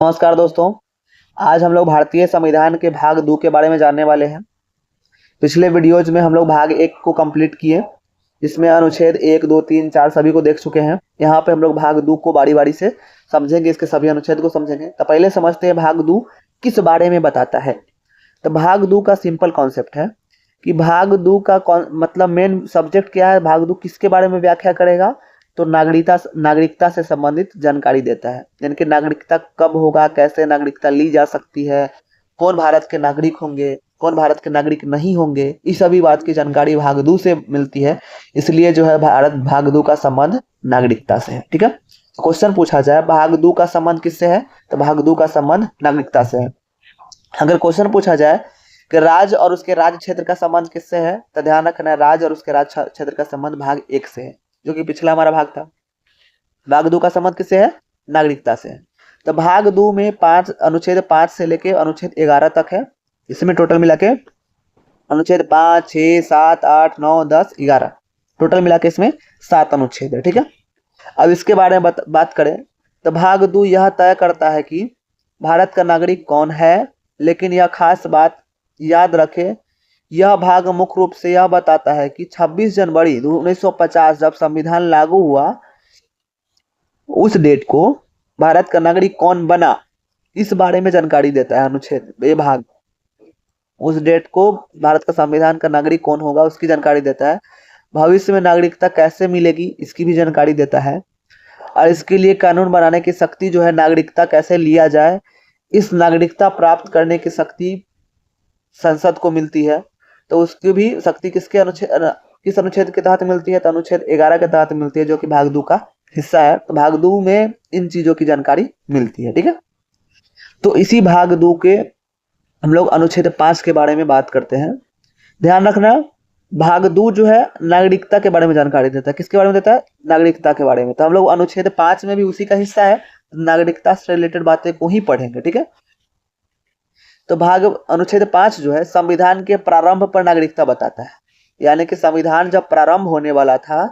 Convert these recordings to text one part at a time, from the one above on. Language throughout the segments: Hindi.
नमस्कार दोस्तों। आज हम लोग भारतीय संविधान के भाग 2 के बारे में जानने वाले हैं। पिछले वीडियोज में हम लोग भाग 1 को कंप्लीट किए, जिसमें अनुच्छेद 1, 2, 3, 4 सभी को देख चुके हैं। यहाँ पे हम लोग भाग 2 को बारी बारी से समझेंगे, इसके सभी अनुच्छेद को समझेंगे। तो पहले समझते हैं भाग 2 किस बारे में बताता है। तो भाग 2 का सिंपल कॉन्सेप्ट है कि भाग 2 का मतलब मेन सब्जेक्ट क्या है। भाग 2 किसके बारे में व्याख्या करेगा, तो नागरिकता से संबंधित जानकारी देता है। यानी कि नागरिकता कब होगा, कैसे नागरिकता ली जा सकती है, कौन भारत के नागरिक होंगे, कौन भारत के नागरिक नहीं होंगे, इस सभी बात की जानकारी भाग 2 से मिलती है। इसलिए जो है भारत भाग 2 का संबंध नागरिकता से है। ठीक है, क्वेश्चन पूछा जाए भाग 2 का संबंध किससे है, तो भाग 2 का संबंध नागरिकता से है। अगर क्वेश्चन पूछा जाए कि राज्य और उसके राज्य क्षेत्र का संबंध किससे है, तो ध्यान रखना है राज्य और उसके राज्य क्षेत्र का संबंध भाग 1 से है, जो कि पिछला हमारा भाग था। भाग 2 का संबंध किससे है, नागरिकता से है। तो भाग 2 में अनुच्छेद 5 से लेके अनुच्छेद 11 तक है। इसमें टोटल मिला के अनुच्छेद 5, 6, 7, 8, 9, 10, 11 टोटल मिला के इसमें 7 अनुच्छेद है। ठीक है, अब इसके बारे में बात करें तो भाग 2 यह तय करता है कि भारत का नागरिक कौन है। लेकिन यह खास बात याद रखें, यह भाग मुख्य रूप से यह बताता है कि 26 जनवरी 1950 जब संविधान लागू हुआ, उस डेट को भारत का नागरिक कौन बना, इस बारे में जानकारी देता है अनुच्छेद ये भाग। उस डेट को भारत का संविधान का नागरिक कौन होगा उसकी जानकारी देता है। भविष्य में नागरिकता कैसे मिलेगी इसकी भी जानकारी देता है। और इसके लिए कानून बनाने की शक्ति जो है, नागरिकता कैसे लिया जाए, इस नागरिकता प्राप्त करने की शक्ति संसद को मिलती है। तो उसकी भी शक्ति किस अनुच्छेद के तहत मिलती है, तो अनुच्छेद 11 के तहत मिलती है, जो कि भाग 2 का हिस्सा है। तो भाग 2 में इन चीजों की जानकारी मिलती है। ठीक है, तो इसी भाग 2 के हम लोग अनुच्छेद 5 के बारे में बात करते हैं। ध्यान रखना, भाग 2 जो है नागरिकता के बारे में जानकारी देता है। किसके बारे में देता है, नागरिकता के बारे में। तो हम लोग अनुच्छेद 5 में भी उसी का हिस्सा है, नागरिकता से रिलेटेड बातें को ही पढ़ेंगे। ठीक है, तो भाग अनुच्छेद 5 जो है संविधान के प्रारंभ पर नागरिकता बताता है। यानी कि संविधान जब प्रारंभ होने वाला था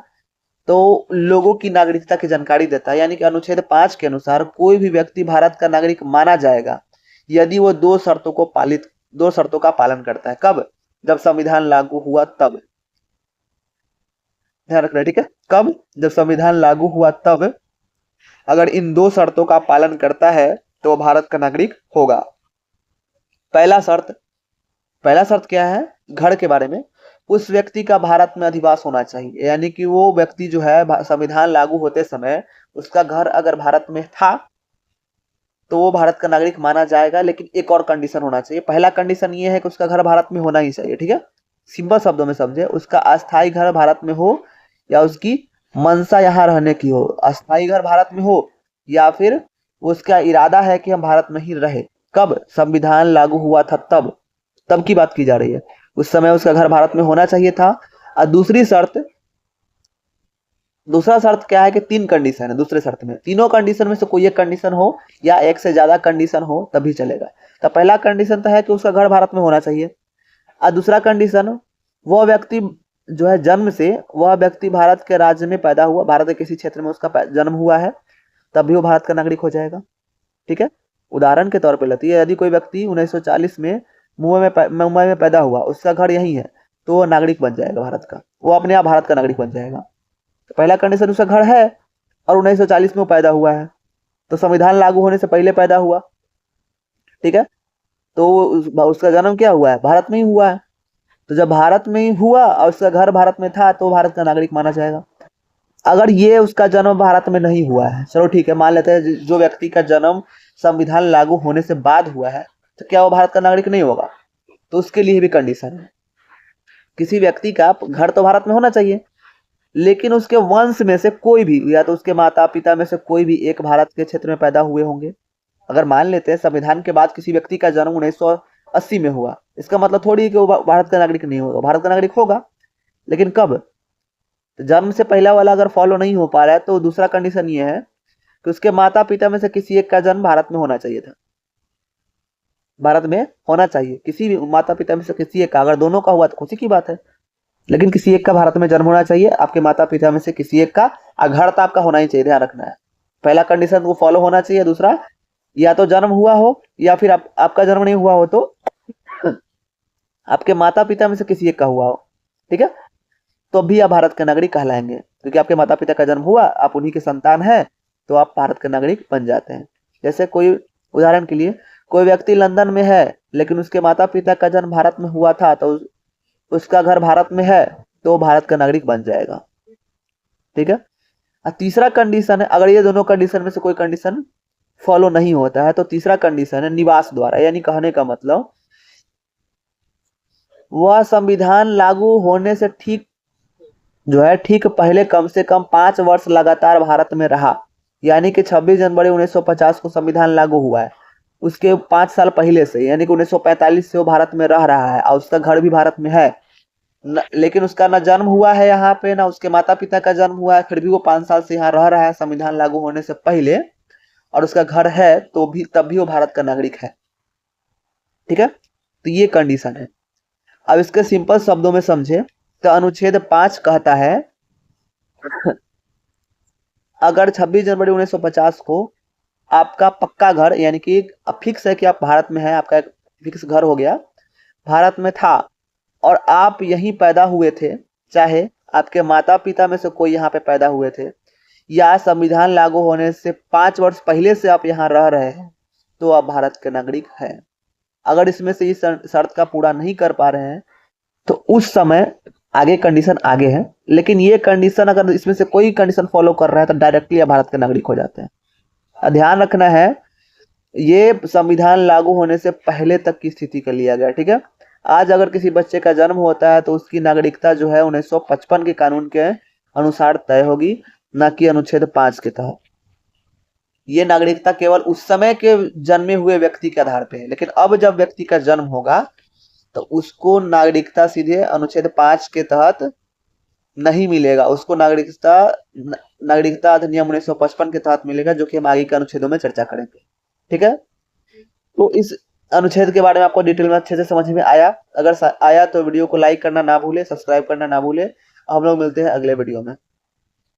तो लोगों की नागरिकता की जानकारी देता है। यानी कि अनुच्छेद 5 के अनुसार कोई भी व्यक्ति भारत का नागरिक माना जाएगा यदि वो दो शर्तों का पालन करता है। कब, जब संविधान लागू हुआ तब। ध्यान रखना, ठीक है, कब, जब संविधान लागू हुआ तब अगर इन 2 शर्तों का पालन करता है तो वो भारत का नागरिक होगा। पहला शर्त क्या है, घर के बारे में। उस व्यक्ति का भारत में अधिवास होना चाहिए। यानी कि वो व्यक्ति जो है संविधान लागू होते समय उसका घर अगर भारत में था तो वो भारत का नागरिक माना जाएगा। लेकिन एक और कंडीशन होना चाहिए। पहला कंडीशन ये है कि उसका घर भारत में होना ही चाहिए। ठीक है, सिंपल शब्दों में समझे, उसका अस्थायी घर भारत में हो या उसकी मंशा यहाँ रहने की हो। अस्थायी घर भारत में हो या फिर उसका इरादा है कि हम भारत में ही रहे। कब, संविधान लागू हुआ था तब की बात की जा रही है। उस समय उसका घर भारत में होना चाहिए था। और दूसरा शर्त क्या है कि 3 कंडीशन है दूसरे शर्त में। तीनों कंडीशन में से कोई एक कंडीशन हो या एक से ज्यादा कंडीशन हो तभी चलेगा। तो पहला कंडीशन तो है कि उसका घर भारत में होना चाहिए। और दूसरा कंडीशन, वह व्यक्ति जो है जन्म से वह व्यक्ति भारत के राज्य में पैदा हुआ, भारत के किसी क्षेत्र में उसका जन्म हुआ है, तब भी वो भारत का नागरिक हो जाएगा। ठीक है, उदाहरण के तौर पर लेती है, यदि कोई व्यक्ति 1940 में मुंबई में पैदा हुआ, उसका घर यही है, तो वो नागरिक बन जाएगा भारत का, वो अपने आप भारत का नागरिक बन जाएगा। तो पहला कंडीशन, उसका घर है और 1940 में वो पैदा हुआ है, तो संविधान लागू होने से पहले पैदा हुआ। ठीक है, तो उसका जन्म क्या हुआ है, भारत में ही हुआ है। तो जब भारत में ही हुआ और उसका घर भारत में था तो भारत का नागरिक माना जाएगा। अगर ये उसका जन्म भारत में नहीं हुआ है, चलो ठीक है, मान लेते हैं जो व्यक्ति का जन्म संविधान लागू होने से बाद हुआ है, तो क्या वो भारत का नागरिक नहीं होगा? तो उसके लिए भी कंडीशन है, किसी व्यक्ति का घर तो भारत में होना चाहिए, लेकिन उसके वंश में से कोई भी, या तो उसके माता पिता में से कोई भी एक भारत के क्षेत्र में पैदा हुए होंगे। अगर मान लेते हैं संविधान के बाद किसी व्यक्ति का जन्म 1980 में हुआ, इसका मतलब थोड़ी है कि वो भारत का नागरिक नहीं होगा, भारत का नागरिक होगा। लेकिन कब, तो जन्म से पहला वाला अगर फॉलो नहीं हो पा रहा है तो दूसरा कंडीशन ये है कि उसके माता पिता में से किसी एक का जन्म भारत में होना चाहिए था। भारत में होना चाहिए, किसी भी माता पिता में से किसी एक का, अगर दोनों का हुआ तो खुशी की बात है, लेकिन किसी एक का भारत में जन्म होना चाहिए, आपके माता पिता में से किसी एक का। घर तो आपका होना ही चाहिए, ध्यान रखना है। पहला कंडीशन वो फॉलो होना चाहिए, दूसरा या तो जन्म हुआ हो या फिर आपका जन्म नहीं हुआ हो तो आपके माता पिता में से किसी एक का हुआ हो, ठीक है, तो भी आप भारत के नागरिक कहलाएंगे, क्योंकि आपके माता पिता का जन्म हुआ, आप उन्हीं के संतान हैं, तो आप भारत के नागरिक बन जाते हैं। जैसे कोई उदाहरण के लिए कोई व्यक्ति लंदन में है लेकिन उसके माता पिता का जन्म भारत में हुआ था, तो उसका घर भारत में है, तो वो भारत का नागरिक बन जाएगा, ठीक है। और तीसरा कंडीशन है, अगर ये दोनों कंडीशन में से कोई कंडीशन फॉलो नहीं होता है तो तीसरा कंडीशन है निवास द्वारा, यानी कहने का मतलब वह संविधान लागू होने से ठीक पहले कम से कम 5 वर्ष लगातार भारत में रहा, यानी कि 26 जनवरी 1950 को संविधान लागू हुआ है, उसके 5 साल पहले से, यानी कि 1945 से वो भारत में रह रहा है और उसका घर भी भारत में है, लेकिन उसका ना जन्म हुआ है यहाँ पे, ना उसके माता पिता का जन्म हुआ है, फिर भी वो 5 साल से यहाँ रह रहा है संविधान लागू होने से पहले, और उसका घर है, तो भी तब भी वो भारत का नागरिक है, ठीक है। तो ये कंडीशन है। अब इसके सिंपल शब्दों में समझे तो अनुच्छेद 5 कहता है अगर 26 जनवरी 1950 को आपका पक्का घर, यानी कि फिक्स है कि आप भारत में हैं, आपका एक फिक्स घर हो गया, भारत में था और आप यहीं पैदा हुए थे, चाहे आपके माता पिता में से कोई यहाँ पे पैदा हुए थे, या संविधान लागू होने से 5 वर्ष पहले से आप यहाँ रह रहे हैं, तो आप भारत के नागरिक हैं। अगर इसमें से इस शर्त का पूरा नहीं कर पा रहे हैं तो उस समय आगे कंडीशन आगे है, लेकिन ये कंडीशन अगर इसमें से कोई कंडीशन फॉलो कर रहा है तो डायरेक्टली आप भारत के नागरिक हो जाते हैं। ध्यान रखना है ये संविधान लागू होने से पहले तक की स्थिति का लिया गया, ठीक है। आज अगर किसी बच्चे का जन्म होता है तो उसकी नागरिकता जो है 1955 के कानून के अनुसार तय होगी, न कि अनुच्छेद 5 के तहत। ये नागरिकता केवल उस समय के जन्मे हुए व्यक्ति के आधार पे है, लेकिन अब जब व्यक्ति का जन्म होगा तो उसको नागरिकता सीधे अनुच्छेद 5 के तहत नहीं मिलेगा, उसको नागरिकता अधिनियम 1955 के तहत मिलेगा, जो कि हम आगे के अनुच्छेदों में चर्चा करेंगे, ठीक है। तो इस अनुच्छेद के बारे में आपको डिटेल में अच्छे से समझ में आया? अगर आया तो वीडियो को लाइक करना ना भूले, सब्सक्राइब करना ना भूले। हम लोग मिलते हैं अगले वीडियो में।